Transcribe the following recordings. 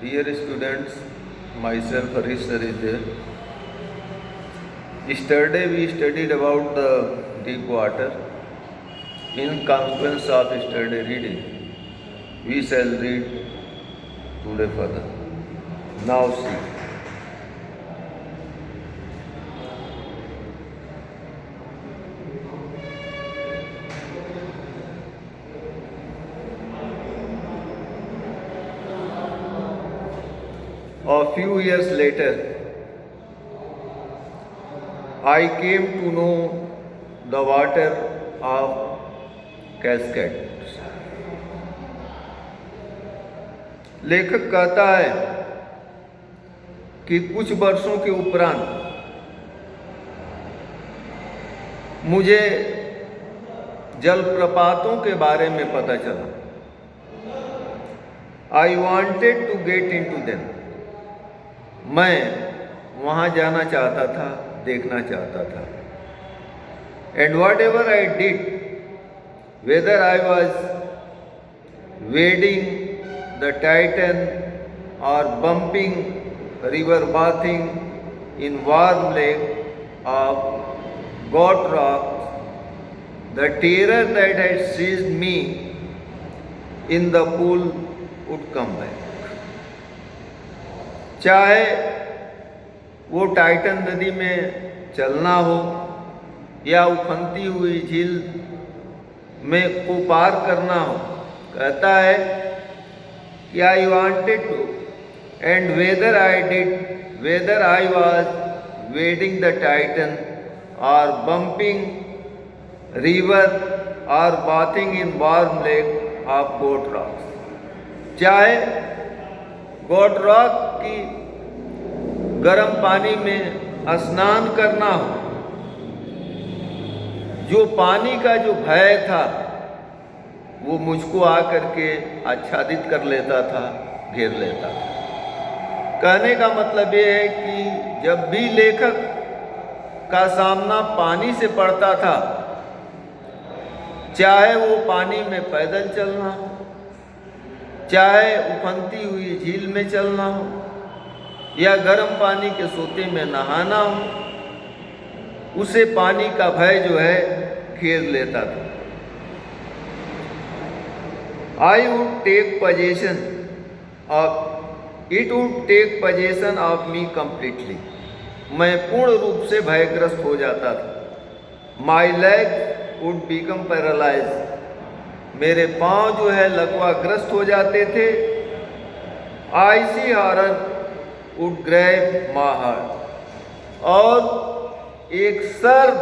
Dear students, myself Harish sir is there. Yesterday we studied about the deep water. In consequence of yesterday reading, we shall read today further. Now see. A few years later, I came to know the water of cascades. लेखक कहता है कि कुछ वर्षों के उपरांत मुझे जलप्रपातों के बारे में पता चला. I wanted to get into them. मैं वहाँ जाना चाहता था, देखना चाहता था. And whatever I did, whether I was wading the Titan or bumping river bathing in warm lake of Goat Rock, the terror that had seized me in the pool would come back. चाहे वो Titan नदी में चलना हो या उफनती हुई झील में को पार करना हो, कहता है कि I wanted to end whether I did, whether I was wading the Titan और बम्पिंग रिवर और bathing in warm lake of goat rock. चाहे गोट रॉक की गर्म पानी में स्नान करना हो, जो पानी का जो भय था वो मुझको आकर के आच्छादित कर लेता था, घेर लेता था. कहने का मतलब ये है कि जब भी लेखक का सामना पानी से पड़ता था, चाहे वो पानी में पैदल चलना हो, चाहे उफनती हुई झील में चलना हो या गर्म पानी के सोते में नहाना हो, उसे पानी का भय जो है घेर लेता था. I would take possession of it would take possession of me completely. मैं पूर्ण रूप से भयग्रस्त हो जाता था. My legs would become paralyzed. मेरे पांव जो है लकवाग्रस्त हो जाते थे. Icy horror would grab my heart. और एक सर्द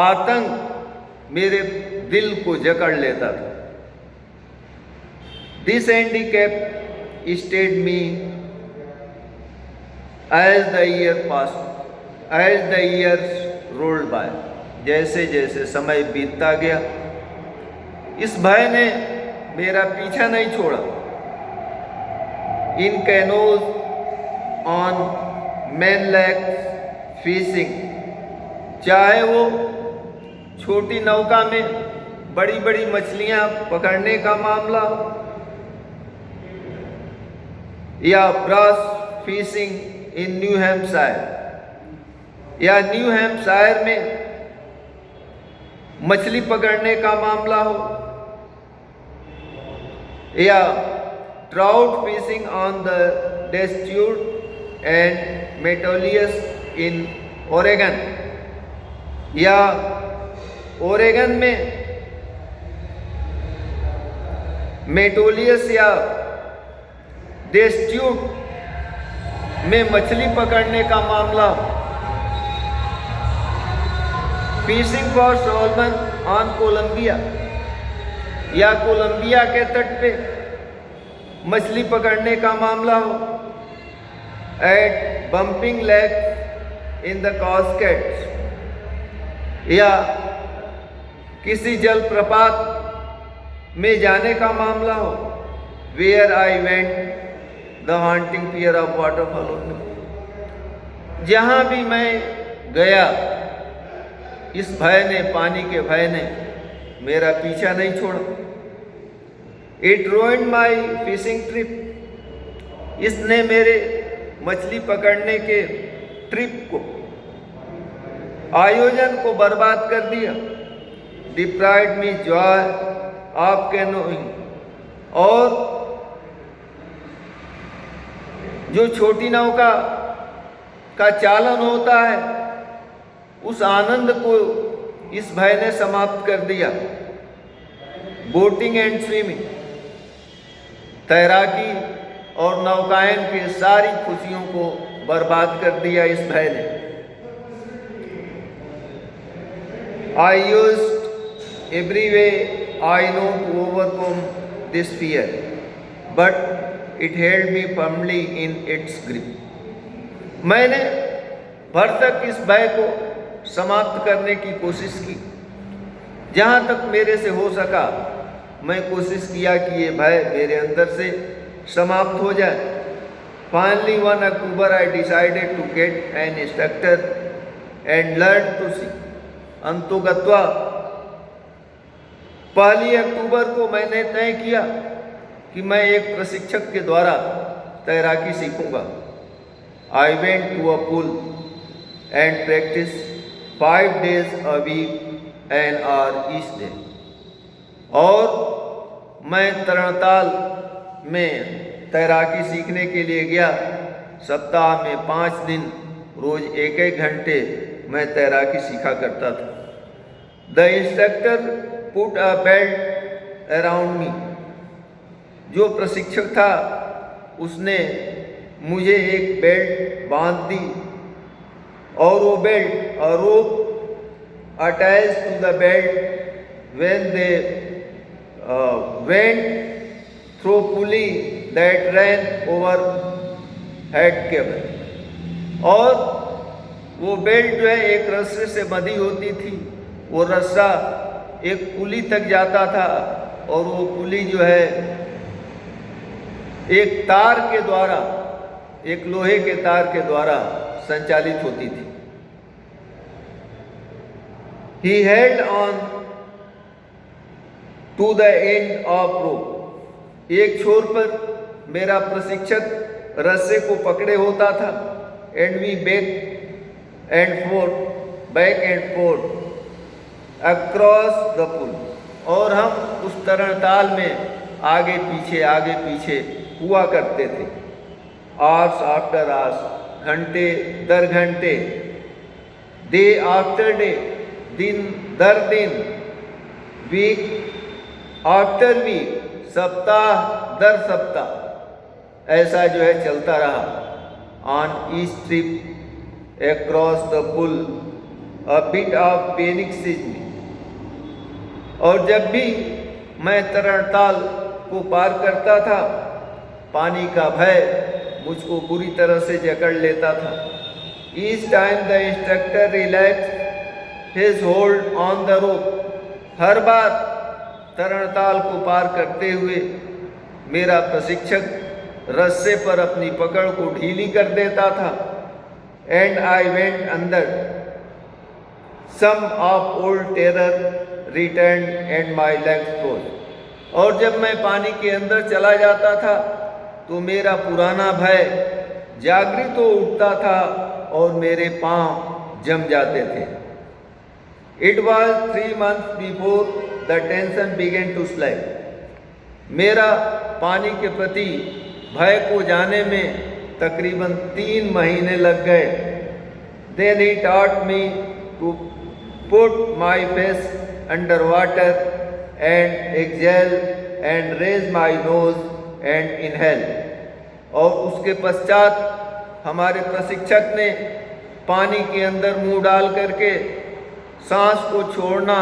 आतंक मेरे दिल को जकड़ लेता था. This handicap stayed me as the years rolled by. जैसे जैसे समय बीतता गया, इस भय ने मेरा पीछा नहीं छोड़ा. इन कैनोज ऑन मैन लैक्स फिशिंग, चाहे वो छोटी नौका में बड़ी बड़ी मछलियां पकड़ने का मामला हो या bass fishing in New Hampshire, या न्यू हैम्पशायर में मछली पकड़ने का मामला हो, या trout fishing on the Deschutes and Metolius in Oregon, या ओरेगन में मेटोलियस या डेस्ट्यूट में मछली पकड़ने का मामला, fishing for salmon on Columbia, या कोलंबिया के तट पे मछली पकड़ने का मामला हो, at Bumping Lake in the Cascades, या किसी जलप्रपात में जाने का मामला हो, where I went the haunting fear of waterfall. जहाँ भी मैं गया, इस भय ने, पानी के भय ने मेरा पीछा नहीं छोड़ा. It ruined my fishing trip. इसने मेरे मछली पकड़ने के ट्रिप को, आयोजन को बर्बाद कर दिया। Deprived me Joy of canoeing, और जो छोटी नौका का चालन होता है उस आनंद को इस भय ने समाप्त कर दिया। बोटिंग एंड स्विमिंग, तैराकी और नौकायन की सारी खुशियों को बर्बाद कर दिया इस भय ने। I used every way I know to overcome this fear, but it held me firmly in its grip. मैंने भरसक इस भय को समाप्त करने की कोशिश की। जहाँ तक मेरे से हो सका मैं कोशिश किया कि ये भय मेरे अंदर से समाप्त हो जाए। Finally 1 October I decided to get an instructor and learn to swim. अंतोगत्वा 1 अक्टूबर को मैंने तय किया कि मैं एक प्रशिक्षक के द्वारा तैराकी सीखूंगा। I went to a pool and practice 5 days a week an hour each day। और मैं तरणताल में तैराकी सीखने के लिए गया। सप्ताह में 5 दिन रोज 1-1 घंटे मैं तैराकी सीखा करता था। The instructor put a belt around me. जो प्रशिक्षक था उसने मुझे एक बेल्ट बांध दी, और वो बेल्ट और rope attach to the belt when they went through pulley that ran overhead cable. और वो बेल्ट जो है एक रस्से से बंधी होती थी। वो रस्सा एक पुली तक जाता था, और वो पुली जो है एक तार के द्वारा, एक लोहे के तार के द्वारा संचालित होती थी। He held on to the end of rope। एक छोर पर मेरा प्रशिक्षक रस्से को पकड़े होता था। And we back and forth across the pool। और हम उस तरणताल में आगे पीछे हुआ करते थे। Hours after hours, घंटे दर घंटे, डे आफ्टर डे, दिन दर दिन, वीक आफ्टर वीक, सप्ताह दर सप्ताह, ऐसा जो है चलता रहा। On each trip across the pool a bit of panic seized me. और जब भी मैं तरणताल को पार करता था, पानी का भय मुझको बुरी तरह से जकड़ लेता था। Each time the instructor relax his hold on the rope. हर बार तरणताल को पार करते हुए मेरा प्रशिक्षक रस्से पर अपनी पकड़ को ढीली कर देता था। And I went under. Some of old terror return and my legs froze. और जब मैं पानी के अंदर चला जाता था तो मेरा पुराना भय जागृत हो उठता था और मेरे पांव जम जाते थे। It was 3 months before the tension began to slide। मेरा पानी के प्रति भय को जाने में तकरीबन 3 महीने लग गए। Then he taught me to put my face under water and exhale and raise my nose and inhale। और उसके पश्चात हमारे प्रशिक्षक ने पानी के अंदर मुंह डाल करके सांस को छोड़ना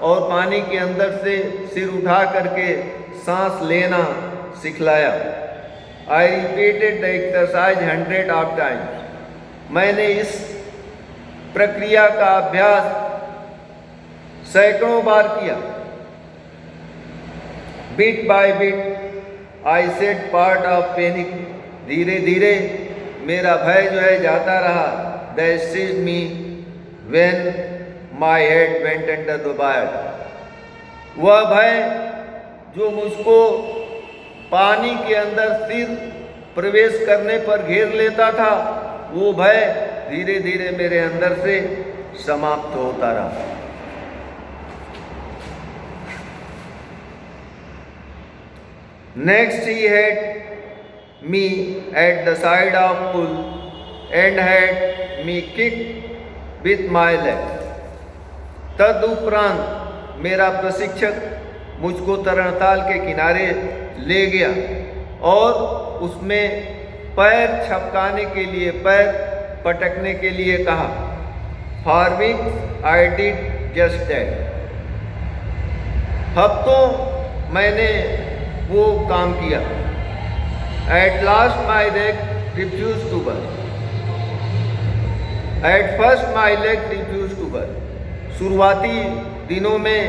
और पानी के अंदर से सिर उठा करके सांस लेना सिखलाया। I repeated the exercise 100 of times. मैंने इस प्रक्रिया का अभ्यास सैकड़ों बार किया। Bit by bit I set part of panic. धीरे धीरे मेरा भय जो है जाता रहा। That seized me when my head went under the water. वह भय जो मुझको पानी के अंदर सिर प्रवेश करने पर घेर लेता था, वो भय धीरे धीरे मेरे अंदर से समाप्त होता रहा। Next he had me at the side of pool and had me kicked with my leg. तदुपरांत मेरा प्रशिक्षक मुझको तरणताल के किनारे ले गया और उसमें पैर छपकाने के लिए, पैर पटकने के लिए कहा। For which I did just that. हफ्तों मैंने वो काम किया। At last my leg refused to work. At first my leg refused to work. शुरुआती दिनों में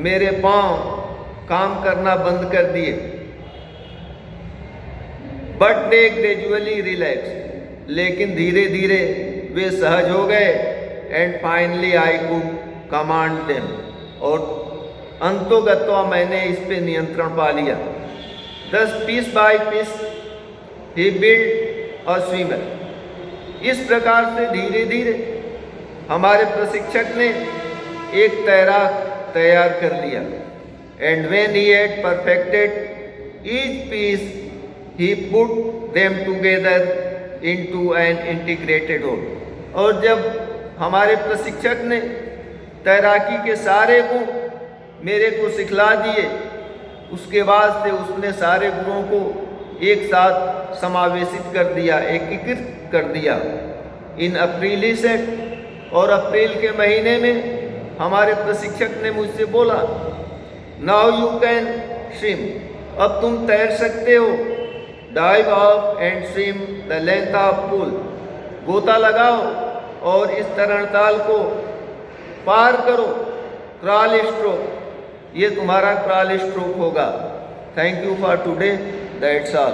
मेरे पांव काम करना बंद कर दिए। But they gradually relaxed. लेकिन धीरे धीरे वे सहज हो गए। And finally I could command them. और अंतोगत्वा मैंने इस पे नियंत्रण पा लिया। Thus piece by piece he built a swimmer. इस प्रकार से धीरे धीरे हमारे प्रशिक्षक ने एक तैराक तैयार कर लिया। And when he had perfected each piece, he put them together into an integrated whole. और जब हमारे प्रशिक्षक ने तैराकी के सारे गुण मेरे को सिखला दिए, उसके बाद से उसने सारे गुणों को एक साथ समावेशित कर दिया, एकीकृत कर दिया। इन अप्रैल से, और अप्रैल के महीने में हमारे प्रशिक्षक ने मुझसे बोला, नाउ यू कैन स्विम, अब तुम तैर सकते हो। Dive of and swim the length of pool, गोता लगाओ और इस तरणताल को पार करो। क्रॉल स्ट्रोक, ये तुम्हारा क्रॉल स्ट्रोक होगा। Thank you for today, that's all.